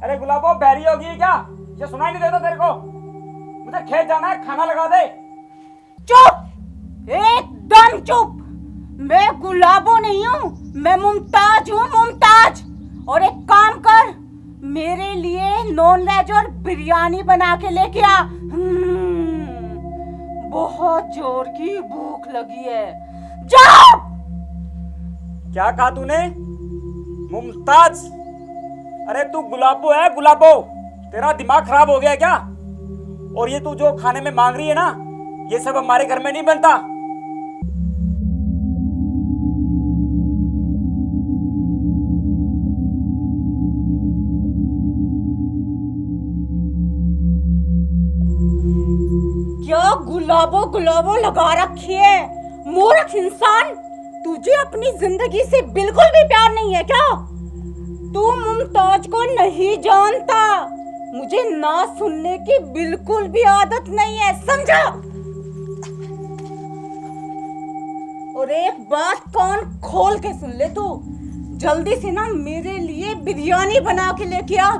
अरे गुलाबो बैरी होगी है क्या? ये सुनाई नहीं देता तेरे को? मुझे खेत जाना है, खाना लगा दे। चुप, एकदम चुप। मैं गुलाबो नहीं हूँ, मैं मुमताज हूँ, मुमताज। और एक काम कर, मेरे लिए नॉन वेज और बिरयानी बना के लेके आ। बहुत जोर की भूख लगी है। जाओ। क्या कहा तूने? मुमताज? अरे तू गुलाबो है, गुलाबो। तेरा दिमाग खराब हो गया है क्या? और ये तू जो खाने में मांग रही है ना, ये सब हमारे घर में नहीं बनता। क्या गुलाबो गुलाबो लगा रखी है? मूर्ख इंसान, तुझे अपनी जिंदगी से बिल्कुल भी प्यार नहीं है क्या? तू मुमताज को नहीं जानता। मुझे ना सुनने की बिल्कुल भी आदत नहीं है, समझा? और एक बात कान खोल के सुन ले तू, जल्दी से ना मेरे लिए बिरयानी बना के लेके आ।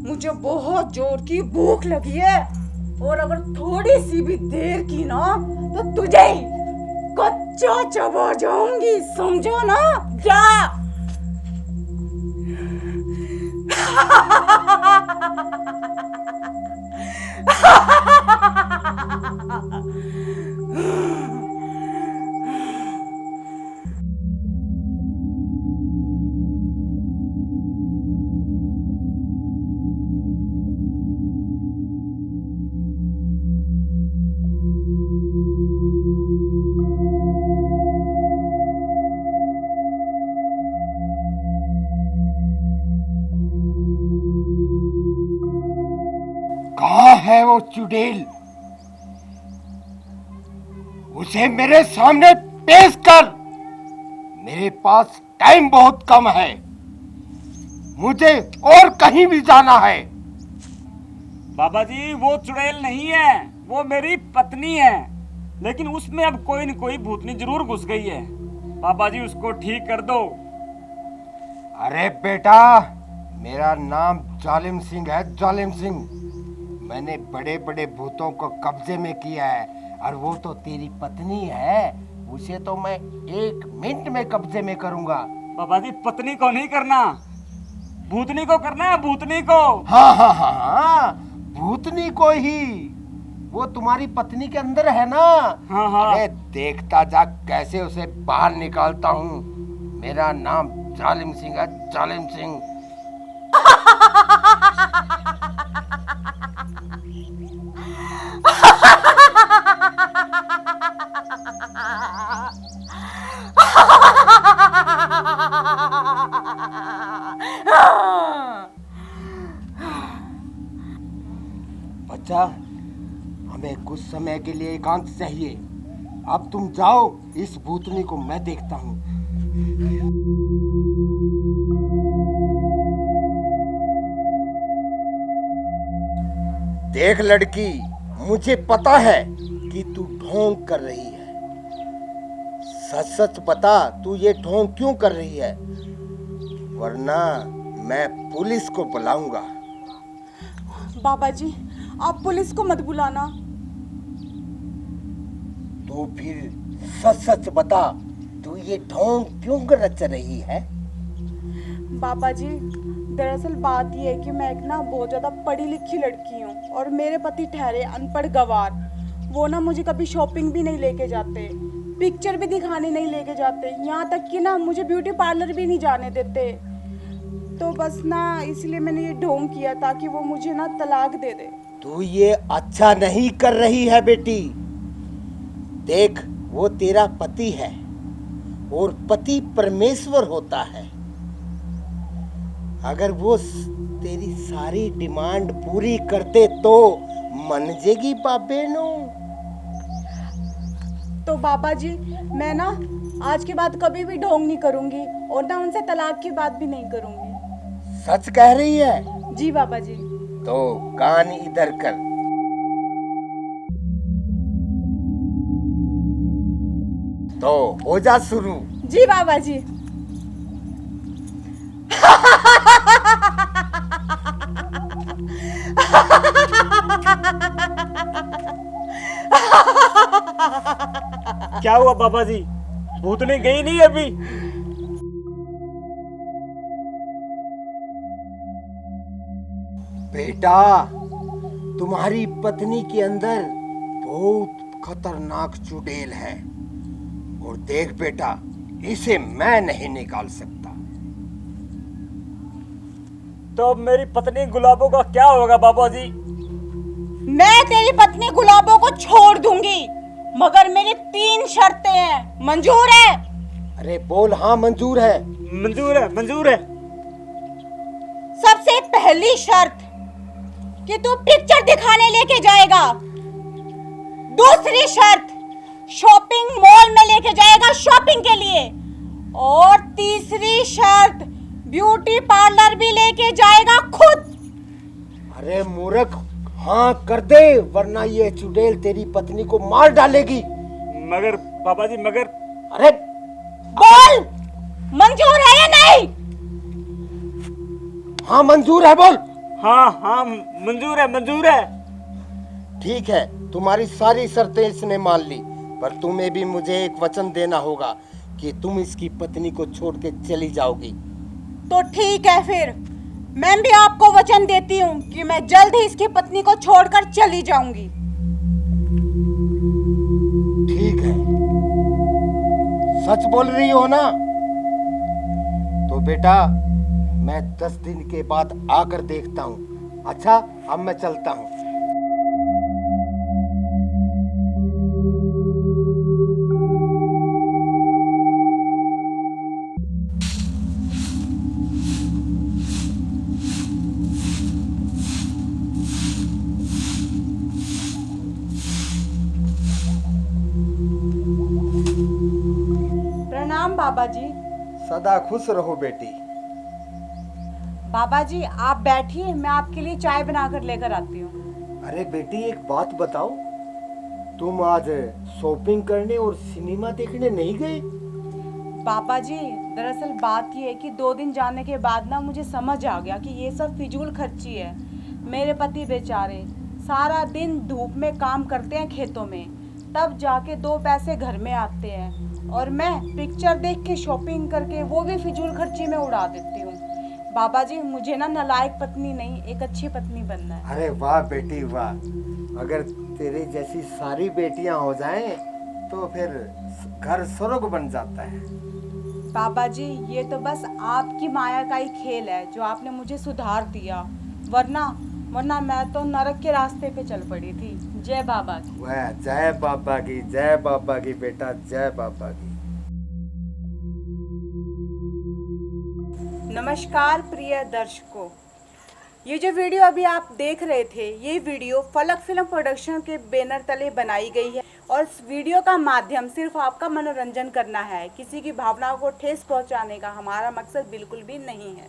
मुझे बहुत जोर की भूख लगी है, और अगर थोड़ी सी भी देर की ना तो तुझे ही कच्चा चबा जाऊंगी, समझो ना? क्या? कहाँ है वो चुड़ैल? उसे मेरे सामने पेश कर। मेरे पास टाइम बहुत कम है, मुझे और कहीं भी जाना है। बाबा जी, वो चुड़ैल नहीं है, वो मेरी पत्नी है। लेकिन उसमें अब कोई न कोई भूतनी जरूर घुस गई है। बाबा जी, उसको ठीक कर दो। अरे बेटा, मेरा नाम जालिम सिंह है, जालिम सिंह। मैंने बड़े बड़े भूतों को कब्जे में किया है, और वो तो तेरी पत्नी है, उसे तो मैं 1 मिनट में कब्जे में करूंगा। बाबा जी, पत्नी को नहीं करना, भूतनी को करना है, भूतनी को। हाँ हाँ हाँ हाँ, भूतनी को ही। वो तुम्हारी पत्नी के अंदर है ना? हाँ हाँ। अरे देखता जा कैसे उसे बाहर निकालता हूँ। मेरा नाम जालिम सिंह है, जालिम सिंह। बच्चा, हमें कुछ समय के लिए एकांत चाहिए। अब तुम जाओ, इस भूतनी को मैं देखता हूँ। देख लड़की, मुझे पता है कि तू ढोंग कर रही है। सच सच बता, तू ये ढोंग क्यों कर रही है? वरना मैं पुलिस को बुलाऊंगा। बाबा जी, आप पुलिस को मत बुलाना। तो फिर सच सच बता, तू ये ढोंग क्यों रच रही है? बाबा जी, दरअसल बात यह है कि मैं एक ना बहुत ज़्यादा पढ़ी लिखी लड़की हूँ, और मेरे पति ठहरे अनपढ़ गवार। वो ना मुझे कभी शॉपिंग भी नहीं लेके जाते, पिक्चर भी दिखाने नहीं लेके जाते, यहाँ तक कि ना मुझे ब्यूटी पार्लर भी नहीं जाने देते। तो बस ना इसलिए मैंने ये ढोंग किया ताकि वो मुझे ना तलाक दे दे। तू ये अच्छा नहीं कर रही है बेटी। देख, वो तेरा पति है, और पति परमेश्वर होता है। अगर वो तेरी सारी डिमांड पूरी करते तो मन जेगी बाबे नो। तो बाबा जी, मैं ना आज के बाद कभी भी ढोंग नहीं करूँगी, और ना उनसे तलाक की बात भी नहीं करूँगी। सच कह रही है? जी बाबा जी। तो कान इधर कर। तो हो जा शुरू। जी बाबा जी। क्या हुआ बाबा जी, भूतनी गई नहीं अभी? बेटा, तुम्हारी पत्नी के अंदर बहुत खतरनाक चुड़ैल है, और देख बेटा, इसे मैं नहीं निकाल सकता। तो अब मेरी पत्नी गुलाबों का क्या होगा बाबा जी? मैं तेरी पत्नी गुलाबों को छोड़ दूंगी, मगर मेरी 3 शर्तें हैं। मंजूर है? अरे बोल, हाँ मंजूर है। मंजूर है, मंजूर है। सबसे पहली शर्त कि तू पिक्चर दिखाने लेके जाएगा। दूसरी शर्त, शॉपिंग मॉल में लेके जाएगा शॉपिंग के लिए। और तीसरी शर्त, ब्यूटी पार्लर भी लेके जाएगा खुद। अरे मूर्ख, हाँ कर दे, वरना ये चुड़ैल तेरी पत्नी को मार डालेगी। मगर बाबा जी, मगर अरे बोल, मंजूर है या नहीं? हाँ मंजूर है, बोल। हाँ हाँ मंजूर है, मंजूर है। ठीक है, तुम्हारी सारी शर्तें इसने मान ली, पर तुम्हें भी मुझे एक वचन देना होगा कि तुम इसकी पत्नी को छोड़ के चली जाओगी। तो ठीक है, फिर मैं भी आपको वचन देती हूँ कि मैं जल्द ही इसकी पत्नी को छोड़कर चली जाऊंगी। ठीक है, सच बोल रही हो ना? तो बेटा, मैं 10 दिन के बाद आकर देखता हूँ। अच्छा, अब मैं चलता हूँ। प्रणाम बाबा जी। सदा खुश रहो बेटी। बाबा जी आप बैठिए, मैं आपके लिए चाय बनाकर लेकर आती हूँ। अरे बेटी, एक बात बताओ, तुम आज शॉपिंग करने और सिनेमा देखने नहीं गए? पापा जी दरअसल बात ये है कि 2 दिन जाने के बाद ना मुझे समझ आ गया कि ये सब फिजूल खर्ची है। मेरे पति बेचारे सारा दिन धूप में काम करते हैं खेतों में, तब जाके 2 पैसे घर में आते हैं, और मैं पिक्चर देख के शॉपिंग करके वो भी फिजूल खर्ची में उड़ा देती हूँ। बाबा जी मुझे ना नालायक पत्नी नहीं, एक अच्छी पत्नी बनना है। अरे वाह बेटी वाह, अगर तेरे जैसी सारी बेटियां हो जाएं तो फिर घर स्वर्ग बन जाता है। पापा जी ये तो बस आपकी माया का ही खेल है जो आपने मुझे सुधार दिया, वरना मैं तो नरक के रास्ते पे चल पड़ी थी। जय बाबा की। वाह, जय बाबा की, जय बाबा की बेटा, जय बाबा की। नमस्कार प्रिय दर्शकों, ये जो वीडियो अभी आप देख रहे थे, ये वीडियो फलक फिल्म प्रोडक्शन के बैनर तले बनाई गई है, और इस वीडियो का माध्यम सिर्फ आपका मनोरंजन करना है, किसी की भावनाओं को ठेस पहुंचाने का हमारा मकसद बिल्कुल भी नहीं है।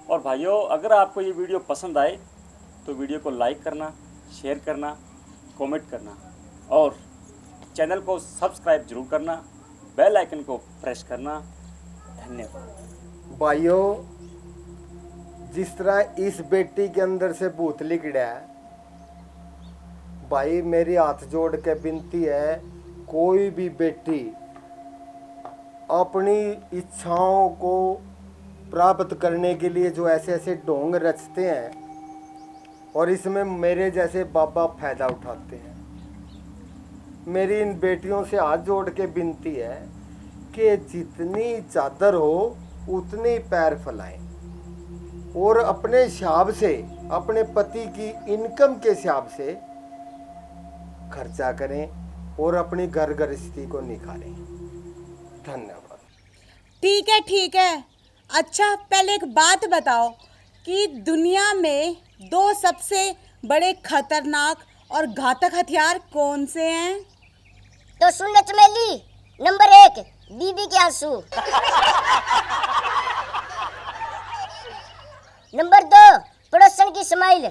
और भाइयों, अगर आपको ये वीडियो पसंद आए तो वीडियो को लाइक करना, शेयर करना, कमेंट करना, और चैनल को सब्सक्राइब जरूर करना, बेल आइकन को प्रेस करना। धन्यवाद। भाइयों, जिस तरह इस बेटी के अंदर से भूत निकला है, भाई मेरी हाथ जोड़ के विनती है, कोई भी बेटी अपनी इच्छाओं को प्राप्त करने के लिए जो ऐसे ऐसे ढोंग रचते हैं, और इसमें मेरे जैसे बाबा फायदा उठाते हैं, मेरी इन बेटियों से हाथ जोड़ के विनती है कि जितनी चादर हो उतनी पैर फैलाएं, और अपने हिसाब से, अपने पति की इनकम के हिसाब से खर्चा करें, और अपनी घर गृहस्थी को निखारें। धन्यवाद। ठीक है। अच्छा पहले एक बात बताओ कि दुनिया में 2 सबसे बड़े खतरनाक और घातक हथियार कौन से हैं? तो सुन ले चमेली, नंबर 1 बीबी के आंसू, नंबर 2 पड़ोसन की स्माइल।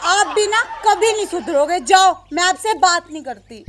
आप भी ना कभी नहीं सुधरोगे, जाओ, मैं आपसे बात नहीं करती।